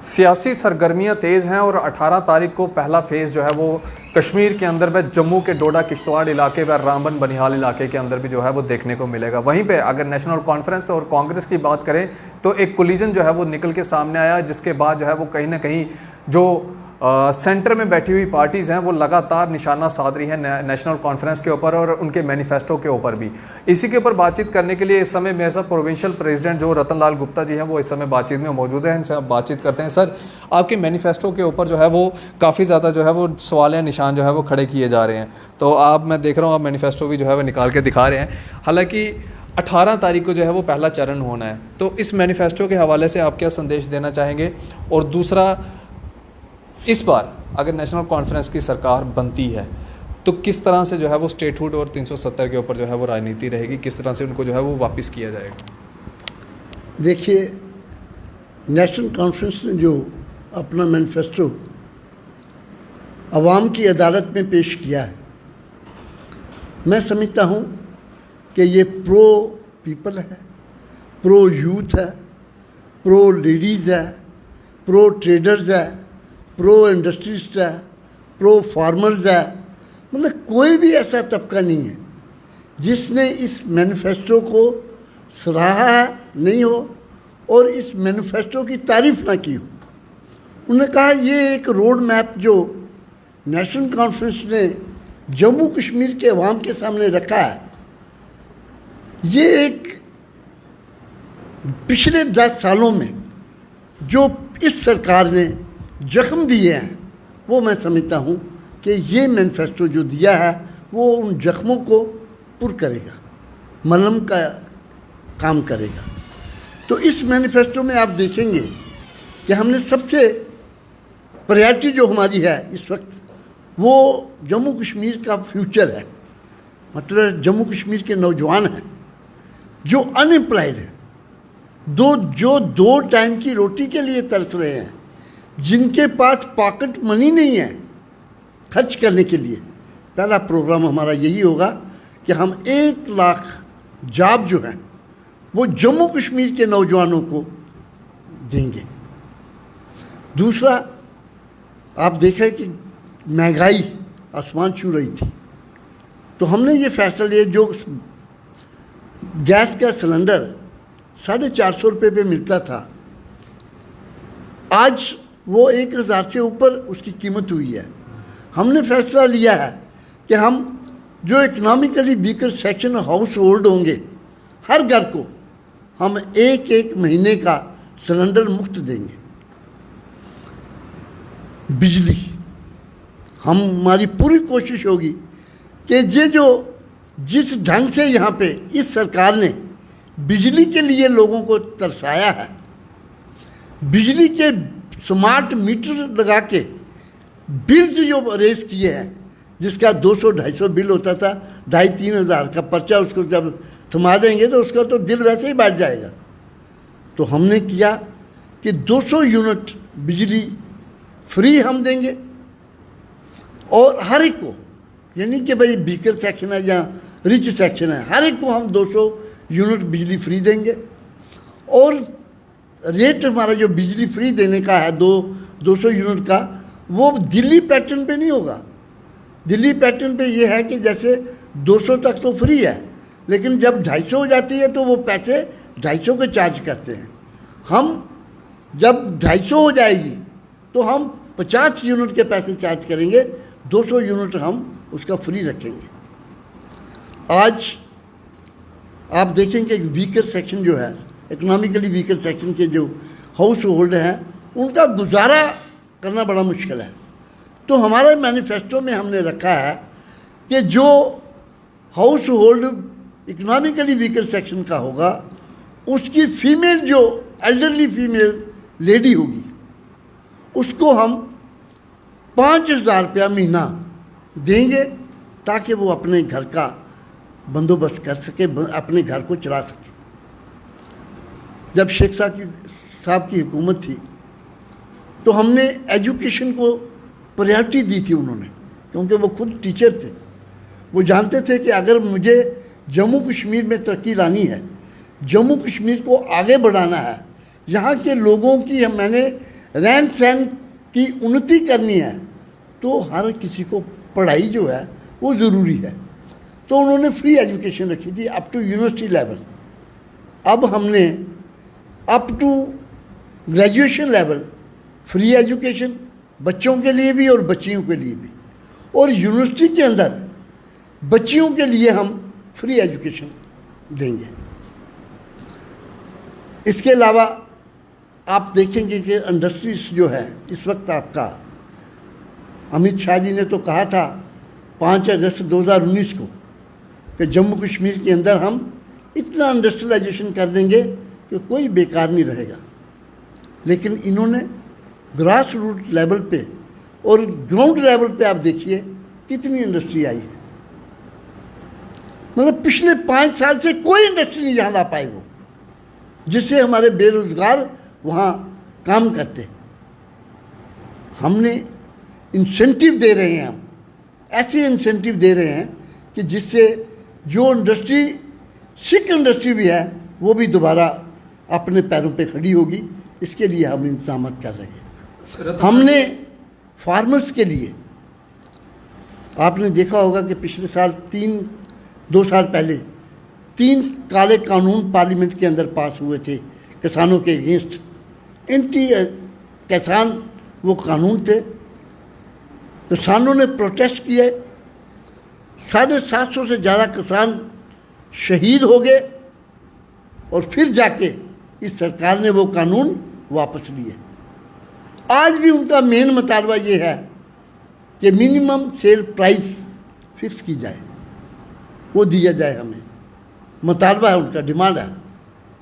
सियासी सरगर्मियां तेज़ हैं और 18 तारीख को पहला फेज़ जो है वो कश्मीर के अंदर में जम्मू के डोडा किश्तवाड़ इलाके व रामबन बनिहाल इलाके के अंदर भी जो है वो देखने को मिलेगा। वहीं पे अगर नेशनल कॉन्फ्रेंस और कांग्रेस की बात करें तो एक कोलिजन जो है वो निकल के सामने आया, जिसके बाद जो है वो कहीं ना कहीं जो सेंटर में बैठी हुई पार्टीज़ हैं वो लगातार निशाना साध रही है नेशनल कॉन्फ्रेंस के ऊपर और उनके मैनिफेस्टो के ऊपर भी। इसी के ऊपर बातचीत करने के लिए इस समय मेरे साथ प्रोविंशियल प्रेसिडेंट जो रतन लाल गुप्ता जी हैं वो इस समय बातचीत में मौजूद हैं। इनसे आप बातचीत करते हैं। सर, आपके मैनिफेस्टो के ऊपर जो है वो काफ़ी ज़्यादा जो है वो सवाल या निशान जो है वो खड़े किए जा रहे हैं। तो मैं देख रहा हूँ आप मैनिफेस्टो भी जो है वो निकाल के दिखा रहे हैं। हालाँकि 18 तारीख को जो है वो पहला चरण होना है, तो इस मैनिफेस्टो के हवाले से आप क्या संदेश देना चाहेंगे? और दूसरा, इस बार अगर नेशनल कॉन्फ्रेंस की सरकार बनती है तो किस तरह से जो है वो स्टेटहुड और 370 के ऊपर जो है वो राजनीति रहेगी, किस तरह से उनको जो है वो वापस किया जाएगा? देखिए, नेशनल कॉन्फ्रेंस ने जो अपना मैनिफेस्टो अवाम की अदालत में पेश किया है, मैं समझता हूँ कि ये प्रो पीपल है, प्रो यूथ है, प्रो लेडीज़ है, प्रो ट्रेडर्स है, प्रो इंडस्ट्रिस्ट है, प्रो फार्मर्स है। मतलब कोई भी ऐसा तबका नहीं है जिसने इस मैनिफेस्टो को सराहा नहीं हो और इस मैनिफेस्टो की तारीफ ना की हो। उन्होंने कहा ये एक रोड मैप जो नेशनल कॉन्फ्रेंस ने जम्मू कश्मीर के अवाम के सामने रखा है, ये एक पिछले 10 सालों में जो इस सरकार ने जख्म दिए हैं, वो मैं समझता हूँ कि ये मैनिफेस्टो जो दिया है वो उन जख्मों को पुर करेगा, मलहम का काम करेगा। तो इस मैनिफेस्टो में आप देखेंगे कि हमने सबसे प्रायोरिटी जो हमारी है इस वक्त वो जम्मू कश्मीर का फ्यूचर है। मतलब जम्मू कश्मीर के नौजवान हैं जो अनएम्प्लॉयड हैं, जो 2 टाइम की रोटी के लिए तरस रहे हैं, जिनके पास पॉकेट मनी नहीं है खर्च करने के लिए। पहला प्रोग्राम हमारा यही होगा कि हम 1 लाख जॉब जो हैं वो जम्मू कश्मीर के नौजवानों को देंगे। दूसरा, आप देखें कि महंगाई आसमान छू रही थी, तो हमने ये फैसला लिया, जो गैस का सिलेंडर 450 रुपये पे मिलता था, आज वो 1000 से ऊपर उसकी कीमत हुई है। हमने फैसला लिया है कि हम जो economically weaker section house hold होंगे, हर घर को हम 1 महीने का सिलेंडर मुफ्त देंगे। बिजली, हमारी पूरी कोशिश होगी कि ये जो जिस ढंग से यहाँ पे इस सरकार ने बिजली के लिए लोगों को तरसाया है, बिजली के स्मार्ट मीटर लगा के बिल्स जो रेस किए हैं, जिसका 200-250 बिल होता था, 2,500-3 हज़ार का पर्चा, उसको जब थमा देंगे तो उसका तो दिल वैसे ही बैठ जाएगा। तो हमने किया कि 200 यूनिट बिजली फ्री हम देंगे और हर एक को, यानी कि भाई बीकर सेक्शन है या रिच सेक्शन है, हर एक को हम 200 यूनिट बिजली फ्री देंगे। और रेट हमारा जो बिजली फ्री देने का है 200 यूनिट का, वो दिल्ली पैटर्न पे नहीं होगा। दिल्ली पैटर्न पे ये है कि जैसे 200 तक तो फ्री है, लेकिन जब 250 हो जाती है तो वो पैसे 250 के चार्ज करते हैं। हम जब 250 हो जाएगी तो हम 50 यूनिट के पैसे चार्ज करेंगे, 200 यूनिट हम उसका फ्री रखेंगे। आज आप देखेंगे वीकर सेक्शन जो है, इकोनॉमिकली वीकर सेक्शन के जो हाउस होल्ड हैं, उनका गुजारा करना बड़ा मुश्किल है। तो हमारे मैनिफेस्टो में हमने रखा है कि जो house hold economically weaker section का होगा, उसकी फीमेल जो एल्डरली फीमेल लेडी होगी, उसको हम 5,000 रुपया महीना देंगे ताकि वो अपने घर का बंदोबस्त कर सके, अपने घर को चला सके। जब शेख साहब की हुकूमत थी तो हमने एजुकेशन को प्रायोरिटी दी थी उन्होंने, क्योंकि वो खुद टीचर थे। वो जानते थे कि अगर मुझे जम्मू कश्मीर में तरक्की लानी है, जम्मू कश्मीर को आगे बढ़ाना है, यहाँ के लोगों की मैंने रहन सहन की उन्नति करनी है तो हर किसी को पढ़ाई जो है वो ज़रूरी है। तो उन्होंने फ्री एजुकेशन रखी थी अप टू यूनिवर्सिटी लेवल। अब हमने up to graduation level free education बच्चों के लिए भी और बच्चियों के लिए भी, और यूनिवर्सिटी के अंदर बच्चियों के लिए हम फ्री एजुकेशन देंगे। इसके अलावा आप देखेंगे कि इंडस्ट्रीज जो है इस वक्त आपका, अमित शाह जी ने तो कहा था 5 अगस्त 2019 को कि जम्मू कश्मीर के अंदर हम इतना इंडस्ट्रियलाइजेशन कर देंगे कि कोई बेकार नहीं रहेगा। लेकिन इन्होंने ग्रास रूट लेवल पे और ग्राउंड लेवल पे आप देखिए कितनी इंडस्ट्री आई है। मतलब पिछले 5 साल से कोई इंडस्ट्री नहीं यहाँ ला पाए वो, जिससे हमारे बेरोजगार वहाँ काम करते। हमने इंसेंटिव दे रहे हैं, हम ऐसे इंसेंटिव दे रहे हैं कि जिससे जो इंडस्ट्री सिख इंडस्ट्री भी है वो भी दोबारा अपने पैरों पे खड़ी होगी। इसके लिए हम इंतजाम कर रहे हैं। हमने फार्मर्स के लिए, आपने देखा होगा कि पिछले साल 2 साल पहले 3 काले कानून पार्लियामेंट के अंदर पास हुए थे किसानों के अगेंस्ट। एंटी किसान वो कानून थे। किसानों ने प्रोटेस्ट किए, 750 से ज़्यादा किसान शहीद हो गए और फिर जाके इस सरकार ने वो कानून वापस लिए। आज भी उनका मेन मुतालबा ये है कि मिनिमम सेल प्राइस फिक्स की जाए, वो दिया जाए। हमें मुतालबा है, उनका डिमांड है,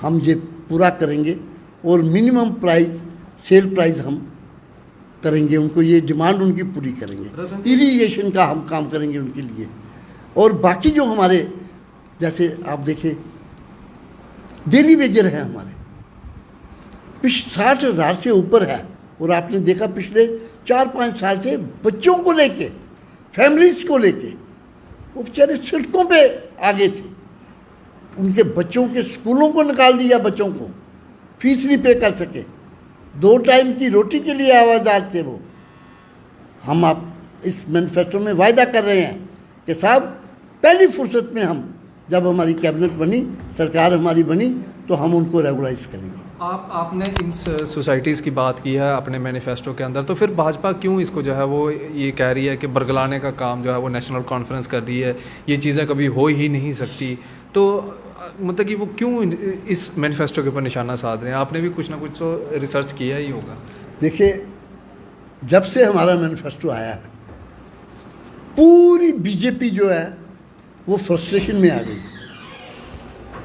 हम ये पूरा करेंगे और मिनिमम प्राइस सेल प्राइस हम करेंगे। उनको ये डिमांड उनकी पूरी करेंगे। इरीगेशन का हम काम करेंगे उनके लिए। और बाकी जो हमारे, जैसे आप देखें डेली वेजर है हमारे 60,000 से ऊपर है। और आपने देखा पिछले 4-5 साल से बच्चों को लेके, फैमिलीज को लेके वो बेचारे सड़कों पे आगे थे। उनके बच्चों के स्कूलों को निकाल दिया, बच्चों को फीस नहीं पे कर सके, 2 टाइम की रोटी के लिए आवाज़ार थे वो। हम आप इस मैनिफेस्टो में वायदा कर रहे हैं कि साहब पहली फुर्सत में हम, जब हमारी कैबिनेट बनी, सरकार हमारी बनी, तो हम उनको रेगुलाइज करेंगे। आपने इन सोसाइटीज़ की बात की है अपने मैनिफेस्टो के अंदर, तो फिर भाजपा क्यों इसको जो है वो ये कह रही है कि बरगलाने का काम जो है वो नेशनल कॉन्फ्रेंस कर रही है, ये चीज़ें कभी हो ही नहीं सकती। तो मतलब कि वो क्यों इस मैनिफेस्टो के ऊपर निशाना साध रहे हैं? आपने भी कुछ ना कुछ तो रिसर्च किया ही होगा। देखिए, जब से हमारा मैनिफेस्टो आया है पूरी बीजेपी जो है वो फ्रस्ट्रेशन में आ गई,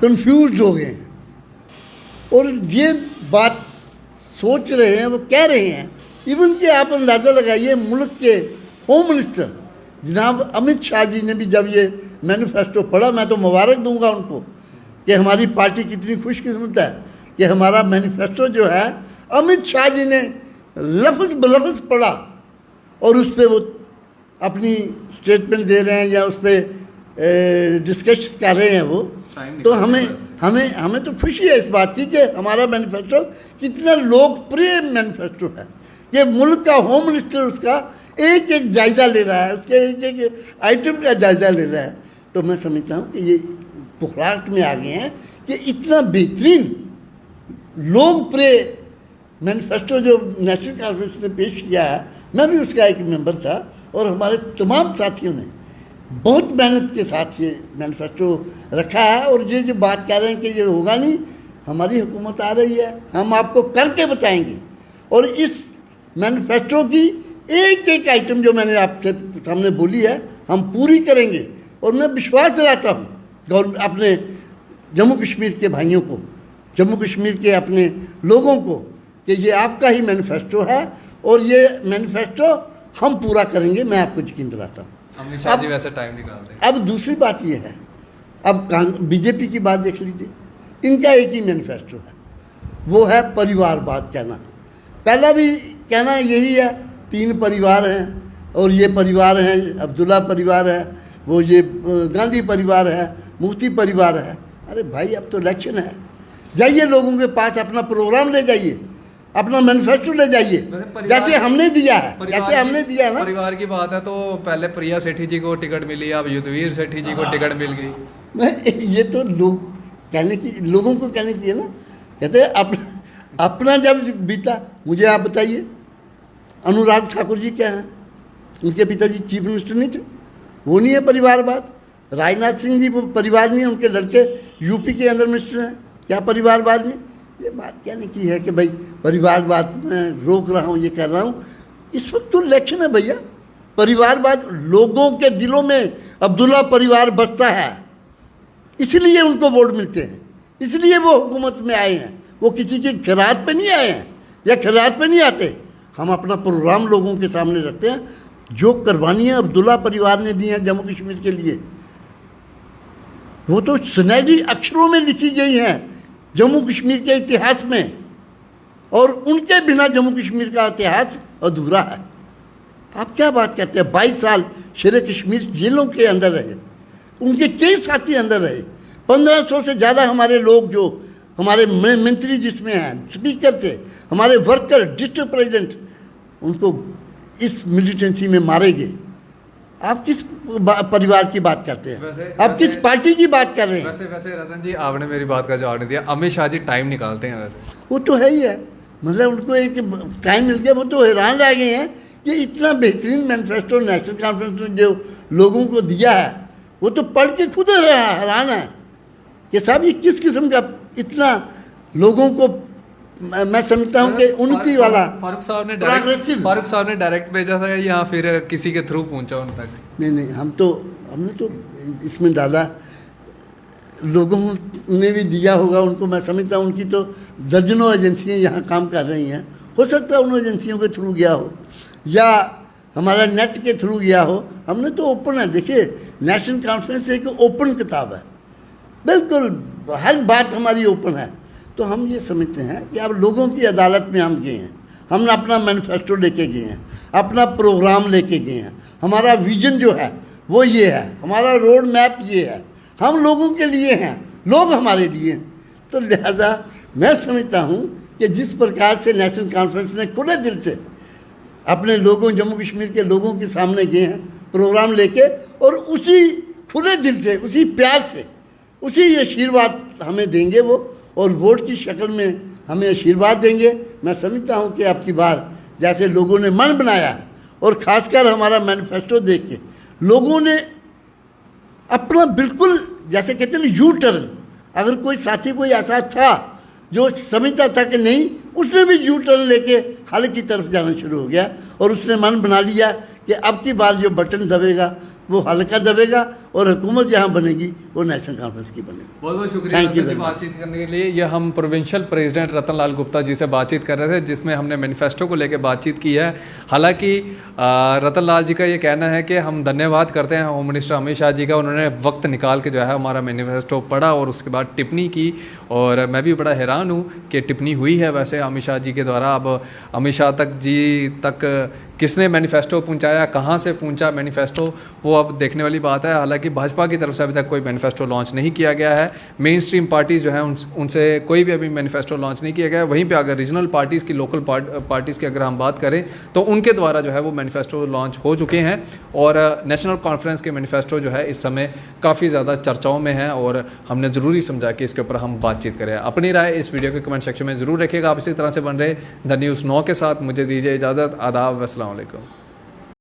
कंफ्यूज हो गए हैं। और ये बात सोच रहे हैं, वो कह रहे हैं, इवन कि आप अंदाज़ा लगाइए मुल्क के होम मिनिस्टर जनाब अमित शाह जी ने भी जब ये मैनिफेस्टो पढ़ा, मैं तो मुबारक दूंगा उनको कि हमारी पार्टी कितनी खुशकिस्मत है कि हमारा मैनिफेस्टो जो है अमित शाह जी ने लफ्ज़ बलफ्ज़ पढ़ा और उस पर वो अपनी स्टेटमेंट दे रहे हैं या उस पर डिस्कस कर रहे हैं वो। तो हमें तो खुशी है इस बात की कि हमारा मैनिफेस्टो कितना लोकप्रिय मैनिफेस्टो है कि मुल्क का होम मिनिस्टर उसका एक एक जायज़ा ले रहा है, उसके एक एक आइटम का जायज़ा ले रहा है। तो मैं समझता हूँ कि ये पुखराट में आ गए हैं कि इतना बेहतरीन लोकप्रिय मैनिफेस्टो जो नेशनल कॉन्फ्रेंस ने पेश किया है, मैं भी उसका एक मेंबर था और हमारे तमाम साथियों ने बहुत मेहनत के साथ ये मैनिफेस्टो रखा है। और ये जो बात कह रहे हैं कि ये होगा नहीं, हमारी हुकूमत आ रही है, हम आपको करके बताएंगे। और इस मैनिफेस्टो की एक एक आइटम जो मैंने आपसे सामने बोली है हम पूरी करेंगे। और मैं विश्वास दिलाता हूँ अपने जम्मू कश्मीर के भाइयों को, जम्मू कश्मीर के अपने लोगों को कि ये आपका ही मैनिफेस्टो है और ये मैनिफेस्टो हम पूरा करेंगे। मैं आपको यकीन दिलाता हूँ। अमित शाह जी वैसे टाइम निकालते हैं। अब दूसरी बात ये है, अब बीजेपी की बात देख लीजिए, इनका एक ही मैनिफेस्टो है, वो है परिवारवाद कहना। पहला भी कहना यही है, 3 परिवार हैं और ये परिवार हैं, अब्दुल्ला परिवार है, वो ये गांधी परिवार है, मुफ्ती परिवार है। अरे भाई, अब तो इलेक्शन है, जाइए लोगों के पास अपना प्रोग्राम ले जाइए अपना मैनिफेस्टो ले जाइए, जैसे हमने दिया है, जैसे हमने दिया है ना। परिवार की बात है तो पहले प्रिया सेठी जी को टिकट मिली, अब युद्धवीर सेठी जी को टिकट मिल गई। मैं ये तो लोगों को कहने की है ना, कहते हैं अपना जब बीता। मुझे आप बताइए, अनुराग ठाकुर जी क्या हैं? उनके पिताजी चीफ मिनिस्टर नहीं थे? वो नहीं है परिवारवाद। राजनाथ सिंह जी वो परिवार नहीं है, उनके लड़के यूपी के अंदर मिनिस्टर हैं, क्या परिवारवाद नहीं? ये बात कहने की है कि भाई परिवारवाद मैं रोक रहा हूँ, ये कर रहा हूँ। इस वक्त तो इलेक्शन है भैया। परिवारवाद लोगों के दिलों में अब्दुल्ला परिवार बसता है, इसलिए उनको वोट मिलते हैं, इसलिए वो हुकूमत में आए हैं। वो किसी की खैरात पे नहीं आए हैं या खैरात पे नहीं आते। हम अपना प्रोग्राम लोगों के सामने रखते हैं। जो कुर्बानियाँ अब्दुल्ला परिवार ने दी हैं जम्मू कश्मीर के लिए, वो तो सुनहरी अक्षरों में लिखी गई हैं जम्मू कश्मीर के इतिहास में, और उनके बिना जम्मू कश्मीर का इतिहास अधूरा है। आप क्या बात करते हैं? 22 साल शेर कश्मीर जेलों के अंदर रहे, उनके कई साथी अंदर रहे। 1500 से ज़्यादा हमारे लोग, जो हमारे मंत्री जिसमें हैं, स्पीकर थे, हमारे वर्कर, डिस्ट्रिक्ट प्रेसिडेंट, उनको इस मिलिटेंसी में मारे गए। आप किस परिवार की बात करते हैं? आप किस पार्टी की बात कर रहे हैं? वैसे रतन जी, आपने मेरी बात का जवाब नहीं दिया। अमित शाह जी टाइम निकालते हैं वैसे? वो तो है ही है, मतलब उनको एक टाइम मिल गया। वो तो हैरान रह गए हैं कि इतना बेहतरीन मैनिफेस्टो नेशनल कॉन्फ्रेंस ने जो लोगों को दिया है, वो तो पढ़ के खुद हैरान है कि साहब ये किस किस्म का इतना लोगों को, मैं समझता हूँ कि उन्नति वाला। फारूक साहब ने डायरेक्ट भेजा था या फिर किसी के थ्रू पहुंचा उन तक? नहीं, हमने तो इसमें डाला, लोगों ने भी दिया होगा उनको। मैं समझता हूँ उनकी तो दर्जनों एजेंसियाँ यहाँ काम कर रही हैं। हो सकता है उन एजेंसियों के थ्रू गया हो या हमारा नेट के थ्रू गया हो। हमने तो ओपन है। देखिए, नेशनल कॉन्फ्रेंस एक ओपन किताब है, बिल्कुल हर बात हमारी ओपन है। तो हम ये समझते हैं कि अब लोगों की अदालत में हम गए हैं, हमने अपना मैनिफेस्टो लेके गए हैं, अपना प्रोग्राम लेके गए हैं। हमारा विजन जो है वो ये है, हमारा रोड मैप ये है। हम लोगों के लिए हैं, लोग हमारे लिए हैं। तो लिहाजा मैं समझता हूँ कि जिस प्रकार से नेशनल कॉन्फ्रेंस ने खुले दिल से अपने लोगों, जम्मू कश्मीर के लोगों के सामने गए हैं प्रोग्राम लेके, और उसी खुले दिल से, उसी प्यार से, उसी आशीर्वाद हमें देंगे वो, और वोट की शक्ल में हमें आशीर्वाद देंगे। मैं समझता हूँ कि अब की बार जैसे लोगों ने मन बनाया है, और ख़ासकर हमारा मैनिफेस्टो देख के लोगों ने अपना बिल्कुल, जैसे कहते हैं यू टर्न, अगर कोई साथी कोई ऐसा था जो समझता था कि नहीं, उसने भी यू टर्न लेके हल की तरफ जाना शुरू हो गया, और उसने मन बना लिया कि अब की बार जो बटन दबेगा वो हल का दबेगा, और हुकूमत जहाँ बनेगी वो नेशनल कॉन्फ्रेंस की बनेगी। बहुत बहुत शुक्रिया रतन जी बातचीत करने के लिए। ये हम प्रोविंशियल प्रेसिडेंट रतन लाल गुप्ता जी से बातचीत कर रहे थे, जिसमें हमने मैनिफेस्टो को लेकर बातचीत की है। हालांकि रतन लाल जी का ये कहना है कि हम धन्यवाद करते हैं होम मिनिस्टर अमित शाह जी का, उन्होंने वक्त निकाल के जो है हमारा मैनिफेस्टो पढ़ा और उसके बाद टिप्पणी की। और मैं भी बड़ा हैरान हूँ कि टिप्पणी हुई है वैसे अमित शाह जी के द्वारा। अब अमित शाह तक किसने मैनिफेस्टो पहुंचाया, कहां से पहुंचा मैनिफेस्टो, वो अब देखने वाली बात है। हालांकि भाजपा की तरफ से अभी तक कोई मैनिफेस्टो लॉन्च नहीं किया गया है। मेन स्ट्रीम पार्टीज़ जो है उनसे कोई भी अभी मैनिफेस्टो लॉन्च नहीं किया गया है। वहीं पे अगर रीजनल पार्टीज़ की, लोकल पार्टीज़ की अगर हम बात करें तो उनके द्वारा जो है वो मैनिफेस्टो लॉन्च हो चुके हैं। और नेशनल कॉन्फ्रेंस के मैनिफेस्टो जो है इस समय काफ़ी ज़्यादा चर्चाओं में है, और हमने ज़रूरी समझा कि इसके ऊपर हम बातचीत करें। अपनी राय इस वीडियो के कमेंट सेक्शन में ज़रूर रखिएगा। आप इसी तरह से बन रहे द न्यूज़ 9 के साथ। मुझे दीजिए इजाज़त। आदाब, अस्सलाम वालेकुम।